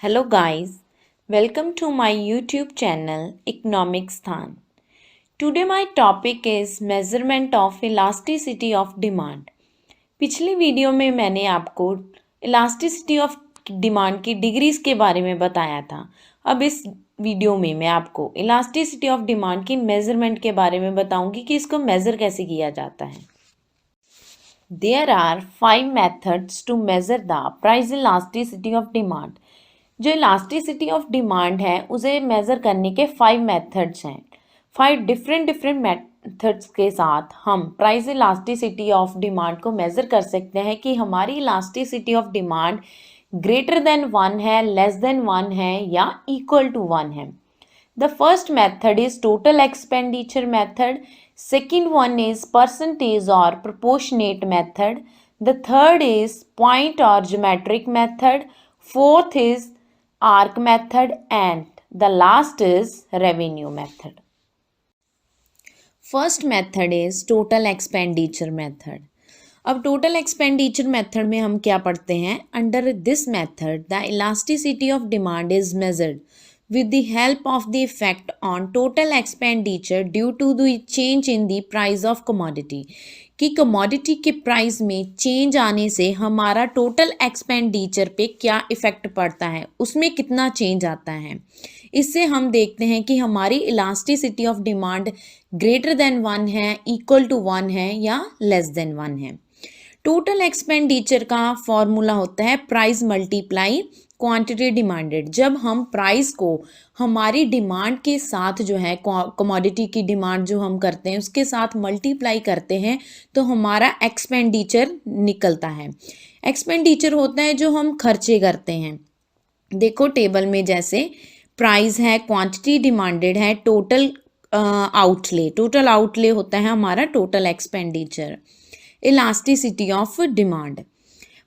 Hello guys, welcome to my YouTube channel Economic Sthan. Today my topic is measurement of elasticity of demand. पिछली video में मैंने आपको elasticity of demand की degrees के बारे में बताया था। अब इस वीडियो में मैं आपको इलास्टिसिटी ऑफ डिमांड की मेजरमेंट के बारे में बताऊंगी कि इसको मेजर कैसे किया जाता है। There are 5 methods to measure the price elasticity of demand. जो इलास्टिसिटी ऑफ डिमांड है उसे मेज़र करने के 5 मेथड्स हैं। 5 डिफरेंट मेथड्स के साथ हम प्राइस इलास्टिसिटी ऑफ डिमांड को मेज़र कर सकते हैं कि हमारी elasticity of demand greater than 1 है, लेस देन 1 है या इक्वल टू 1 है। The first method is total expenditure method. Second one is percentage or proportionate method. The third is point or geometric method. Fourth is arc method and the last is revenue method. First method is total expenditure method. अब total expenditure method में हम क्या पढ़ते हैं? Under this method the elasticity of demand is measured with the help of the effect on total expenditure due to the change in the price of commodity कि commodity के price में change आने से हमारा टोटल एक्सपेंडिचर पे क्या effect पड़ता है, उसमें कितना चेंज आता है। इससे हम देखते हैं कि हमारी elasticity of demand greater than 1 है, इक्वल टू 1 है या लेस देन 1 है। टोटल एक्सपेंडिचर का फॉर्मूला होता है प्राइस मल्टीप्लाई क्वांटिटी डिमांडेड। जब हम प्राइस को हमारी डिमांड के साथ जो है कमोडिटी की डिमांड जो हम करते हैं उसके साथ मल्टीप्लाई करते हैं तो हमारा एक्सपेंडिचर निकलता है। एक्सपेंडिचर होता है जो हम खर्चे करते हैं। देखो टेबल में जैसे प्राइस है, क्वांटिटी डिमांडेड है, टोटल आउटले होता है हमारा total expenditure. Elasticity of demand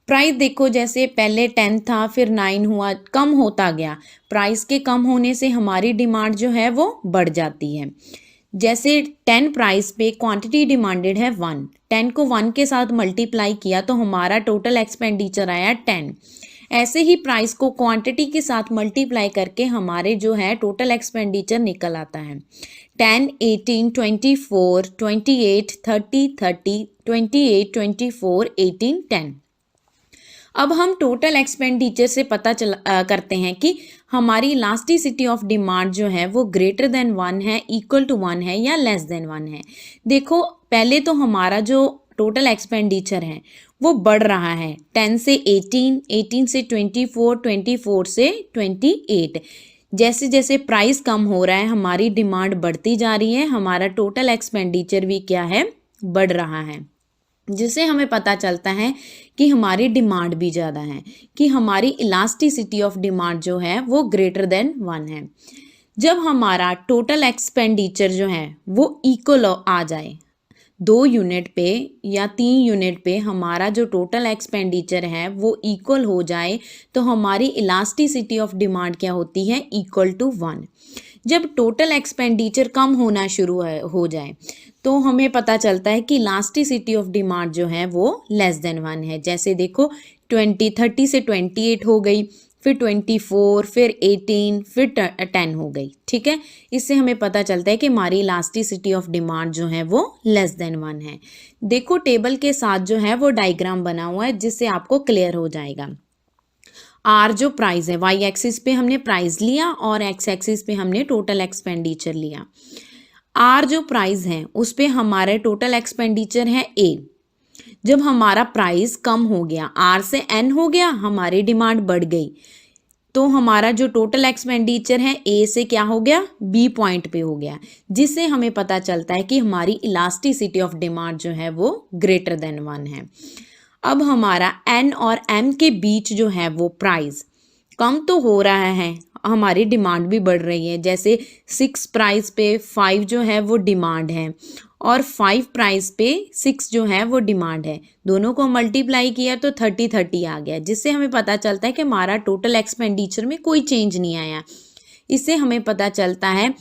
price देखो जैसे पहले 10 था, फिर 9 हुआ, कम होता गया। प्राइस के कम होने से हमारी डिमांड जो है वो बढ़ जाती है। जैसे 10 प्राइस पे क्वांटिटी डिमांडेड है 1, 10 को 1 के साथ मल्टीप्लाई किया तो हमारा टोटल एक्सपेंडिचर आया 10। ऐसे ही प्राइस को क्वांटिटी के साथ मल्टीप्लाई करके हमारे जो है टोटल एक्सपेंडिचर निकल आता है 10, 18, 24, 28, 30, 30, 28, 24, 18, 10। अब हम टोटल एक्सपेंडिचर से पता करते हैं कि हमारी इलास्टिसिटी ऑफ डिमांड जो है वो ग्रेटर देन 1 है, इक्वल टू 1 है या लेस देन 1 है। देखो पहले तो हमारा जो टोटल एक्सपेंडिचर है वो बढ़ रहा है 10 से 18, 18 से 24, 24 से 28। जैसे जैसे प्राइस कम हो रहा है हमारी डिमांड बढ़ती जा रही है, हमारा टोटल एक्सपेंडिचर भी क्या है, बढ़ रहा है। जिससे हमें पता चलता है कि हमारी डिमांड भी ज़्यादा है, कि हमारी इलास्टिसिटी ऑफ डिमांड जो है वो ग्रेटर देन 1 है। जब हमारा टोटल एक्सपेंडिचर जो है वो इक्वल आ जाए 2 यूनिट पे या 3 यूनिट पे हमारा जो टोटल एक्सपेंडिचर है वो इक्वल हो जाए तो हमारी इलास्टिसिटी ऑफ डिमांड क्या होती है, इक्वल टू 1। जब टोटल एक्सपेंडिचर कम होना शुरू हो जाए तो हमें पता चलता है कि इलास्टिसिटी ऑफ डिमांड जो है वो लेस देन 1 है। जैसे देखो 30 से 28 हो गई, फिर 24, फिर 18, फिर 10 हो गई। ठीक है, इससे हमें पता चलता है कि हमारी इलास्टिसिटी ऑफ डिमांड जो है वो लेस देन 1 है। देखो टेबल के साथ जो है वो डायग्राम बना हुआ है जिससे आपको क्लियर हो जाएगा। आर जो प्राइस है, वाई एक्सिस पे हमने प्राइस लिया और एक्स एक्सिस पे हमने टोटल एक्सपेंडिचर लिया। आर जो प्राइस है उस पे हमारे टोटल एक्सपेंडिचर है ए। जब हमारा प्राइस कम हो गया, आर से एन हो गया, हमारी डिमांड बढ़ गई तो हमारा जो टोटल एक्सपेंडिचर है ए से क्या हो गया, बी पॉइंट पे हो गया। जिससे हमें पता चलता है कि हमारी इलास्टिसिटी ऑफ डिमांड जो है वो ग्रेटर देन 1 है। अब हमारा एन और एम के बीच जो है वो प्राइस कम तो हो रहा है, हमारी डिमांड भी बढ़ रही है। जैसे 6 प्राइस पे 5 जो है वो डिमांड है और 5 प्राइस पे 6 जो है वो डिमांड है। दोनों को मल्टीप्लाई किया तो 30 आ गया। जिससे हमें पता चलता है कि हमारा टोटल एक्सपेंडिचर में कोई चेंज नहीं आया। इससे हमें पता चलता है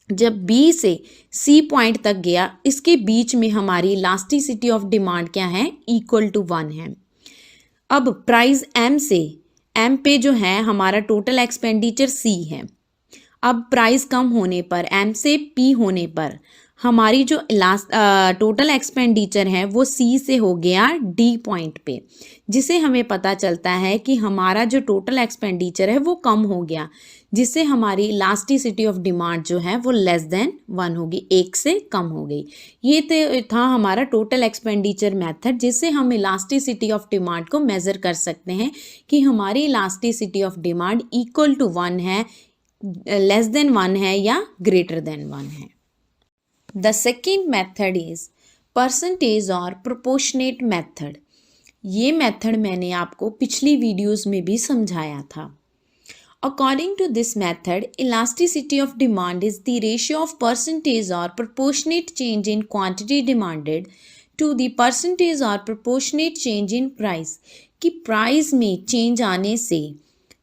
जब बी से सी पॉइंट तक गया, इसके बीच में हमारी इलास्टिसिटी ऑफ डिमांड क्या है, इक्वल टू 1 है। अब प्राइस एम से एम पे जो है हमारा टोटल एक्सपेंडिचर सी है। अब प्राइस कम होने पर, एम से पी होने पर हमारी जो टोटल एक्सपेंडिचर है वो सी से हो गया डी पॉइंट पे, जिसे हमें पता चलता है कि हमारा जो टोटल एक्सपेंडिचर है वो कम हो गया, जिससे हमारी इलास्टिसिटी ऑफ डिमांड जो है वो लेस देन 1 होगी, 1 से कम हो गई। ये था हमारा टोटल एक्सपेंडिचर मेथड, जिससे हम इलास्टिसिटी ऑफ डिमांड को मेज़र कर सकते हैं कि हमारी elasticity of demand equal to 1 है, लेस देन 1 है या ग्रेटर देन 1 है। The second method is percentage और प्रोपोर्शनेट मेथड। ये मेथड मैंने आपको पिछली वीडियोस में भी समझाया था। According to this method, elasticity of demand is the ratio of percentage और proportionate change in quantity demanded to the percentage और प्रोपोर्शनेट चेंज इन प्राइस। कि प्राइस में चेंज आने से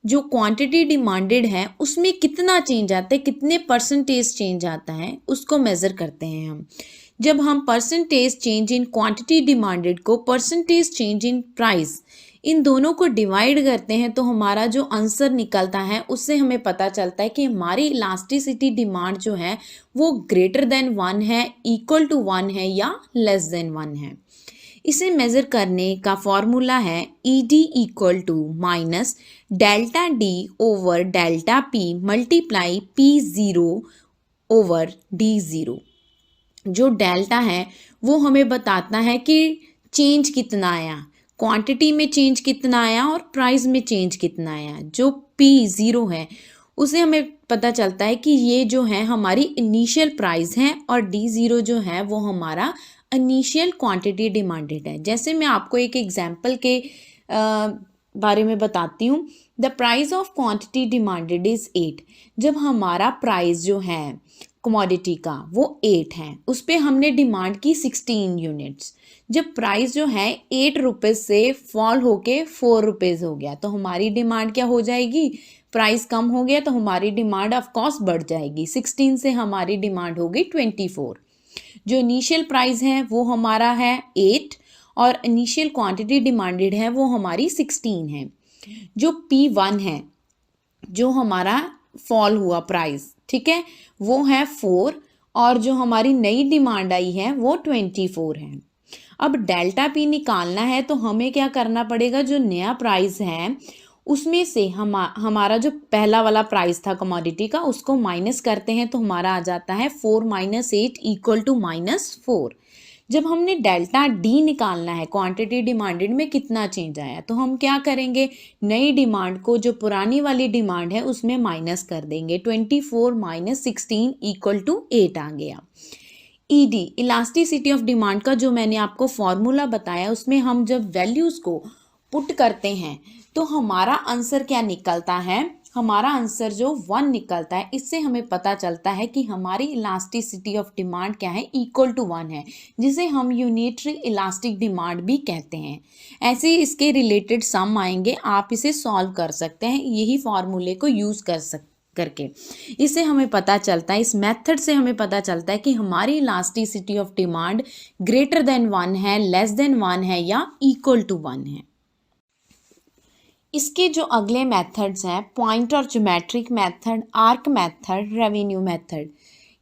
जो क्वांटिटी डिमांडेड है उसमें कितना चेंज आता है, कितने परसेंटेज चेंज आता है, उसको मेज़र करते हैं हम। जब हम percentage change in quantity demanded को परसेंटेज चेंज इन प्राइस, इन दोनों को डिवाइड करते हैं तो हमारा जो आंसर निकलता है उससे हमें पता चलता है कि हमारी इलास्टिसिटी डिमांड जो है वो ग्रेटर देन 1 है, इक्वल टू 1 है या लेस देन 1 है। इसे मेज़र करने का फॉर्मूला है ED equal to minus delta D over delta P multiply P0 over D0। जो डेल्टा है वो हमें बताता है कि चेंज कितना आया, क्वांटिटी में चेंज कितना आया और प्राइस में चेंज कितना आया। जो P0 है उसे हमें पता चलता है कि ये जो है हमारी इनिशियल प्राइस है और D0 जो है वो हमारा इनिशियल क्वांटिटी डिमांडेड है। जैसे मैं आपको एक एग्जांपल के बारे में बताती हूँ। The price of quantity demanded is 8। जब हमारा प्राइस जो है कमोडिटी का वो 8 है, उस पर हमने डिमांड की 16 यूनिट्स। जब प्राइस जो है 8 रुपीज़ से फॉल होके 4 रुपीज़ हो गया तो हमारी डिमांड क्या हो जाएगी, प्राइस कम हो गया तो हमारी डिमांड ऑफ कोर्स बढ़ जाएगी। 16 से हमारी डिमांड हो गई 24। जो इनिशियल प्राइस है वो हमारा है 8 और इनिशियल क्वांटिटी डिमांडेड है वो हमारी 16 है। जो P1 है, जो हमारा फॉल हुआ प्राइस, ठीक है, वो है 4 और जो हमारी नई डिमांड आई है वो 24 है। अब डेल्टा P निकालना है तो हमें क्या करना पड़ेगा, जो नया प्राइस है उसमें से हमारा जो पहला वाला प्राइस था कमोडिटी का उसको माइनस करते हैं तो हमारा आ जाता है 4 माइनस 8 इक्वल टू -4। जब हमने डेल्टा D निकालना है, क्वांटिटी डिमांडेड में कितना चेंज आया, तो हम क्या करेंगे, नई डिमांड को जो पुरानी वाली डिमांड है उसमें माइनस कर देंगे। 24 माइनस 16 इक्वल टू 8 आ गया। ED इलास्टिसिटी ऑफ डिमांड का जो मैंने आपको फॉर्मूला बताया उसमें हम जब वैल्यूज़ को पुट करते हैं तो हमारा आंसर क्या निकलता है, हमारा आंसर जो 1 निकलता है। इससे हमें पता चलता है कि हमारी इलास्टिसिटी ऑफ डिमांड क्या है, इक्वल टू 1 है, जिसे हम यूनिटरी इलास्टिक डिमांड भी कहते हैं। ऐसे इसके रिलेटेड सम आएंगे, आप इसे सॉल्व कर सकते हैं यही फॉर्मूले को यूज़ करके। इससे हमें पता चलता है, इस मेथड से हमें पता चलता है कि हमारी elasticity of demand greater than 1 है, लेस देन 1 है या इक्वल टू 1 है। इसके जो अगले मेथड्स हैं, पॉइंट और geometric method, arc method, revenue method,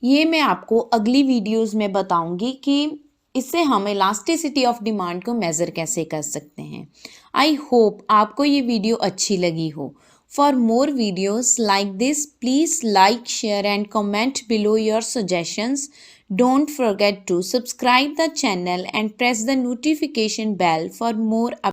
ये मैं आपको अगली वीडियोस में बताऊंगी कि इससे हम इलास्टिसिटी ऑफ डिमांड को मेज़र कैसे कर सकते हैं। आई होप आपको ये वीडियो अच्छी लगी हो। For more videos like this please like, share and comment below your suggestions. Don't forget to subscribe the channel and press the notification bell for more updates.